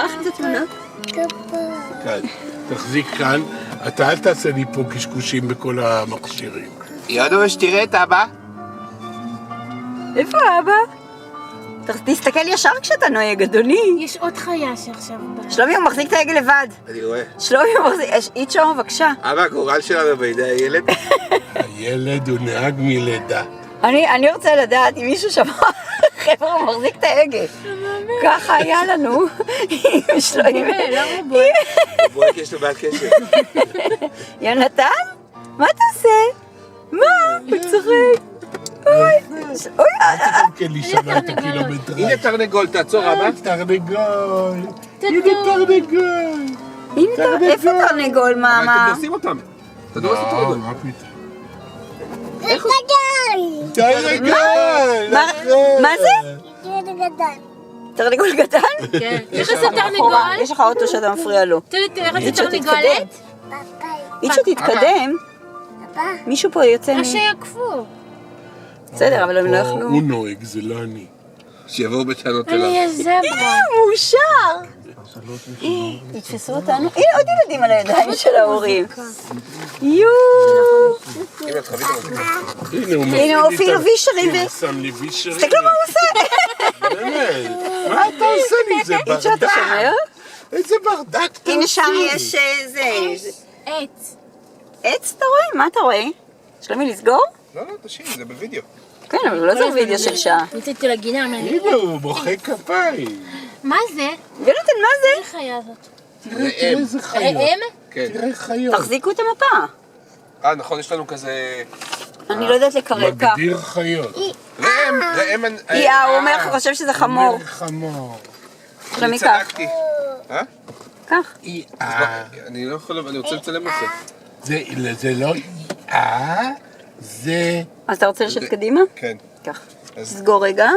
אפשר להכין את התמונות? כאן. תחזיק כאן. אתה אל תעשה לי פה קשקושים בכל המכשירים. יודוש, תראה את אבא. איפה אבא? תסתכל ישר כשאתה נוהג, אדוני. יש עוד חיה שעכשיו באה. שלומי, הוא מחזיק את העגל לבד. אני רואה. שלומי, הוא מחזיק... איצ'ו, בבקשה. אבא, הגורל שלנו בידי הילד. הילד הוא נהג מלידה. אני רוצה לדעת אם מישהו שמע, חבר'ה, הוא מחזיק את העגל. ככה היה לנו. עם שלומי. למה הוא בועט? הוא בועט, יש לו בעד קשר. יונתן? מה אתה עושה? מה? הוא צוחק. אוי, כן, לי שמה את הקילומטר. הנה תרנגול, תעצור אבא. תרנגול. הנה תרנגול. הנה, איפה תרנגול, מאמה? אתם דורסים אותם. אתה דורס את תרנגול. מה פתאום? תרנגול! תרנגול! מה זה? תרנגול קטן? כן. איך עושה תרנגול? יש לך אוטו שאתה מפריע לו. איך עושה איצ'ו, תרנגולת? איצ'ו, תתקדם. מישהו פה יוצא או שיקפו. בסדר, אבל הם לא יכלו. הוא נוהג, זה לא אני. שיבואו בטענות אני אליו. הזברה. מאושר! תתפסו אותנו. הנה עוד ילדים על הידיים של ההורים. יואו! הנה, את חווית אותם. הנה הוא אפילו וישרים. הוא שם לי וישרים. תסתכלו מה הוא עושה. באמת, מה אתה עושה לי? זה איצ'ו, אתה ברדק. שומר? איזה ברדק אתה הנה עושה. שם יש זה. עץ. עץ אתה רואה? מה אתה רואה? שלומי לסגור? לא, לא, תשאיר, זה בווידאו. כן, אבל לא זה וידאו של שעה. יצאתי לגינה. הנה הוא מוחא כפיים. מה זה? יונתן, מה זה? איזה חיה הזאת? תראה איזה חיות. ראם? כן. תראה חיות. תחזיקו את המפה. נכון, יש לנו כזה... אני לא יודעת לקרב כך. מגדיר חיות. ראם... הוא אומר, הוא חושב שזה חמור. אומר חמור. שלומי, קח. צדקתי. קח. אני לא יכול... אני רוצה לצלם את זה. זה לא זה... אז אתה רוצה לשבת קדימה? כן. קח. אז- תסגור רגע.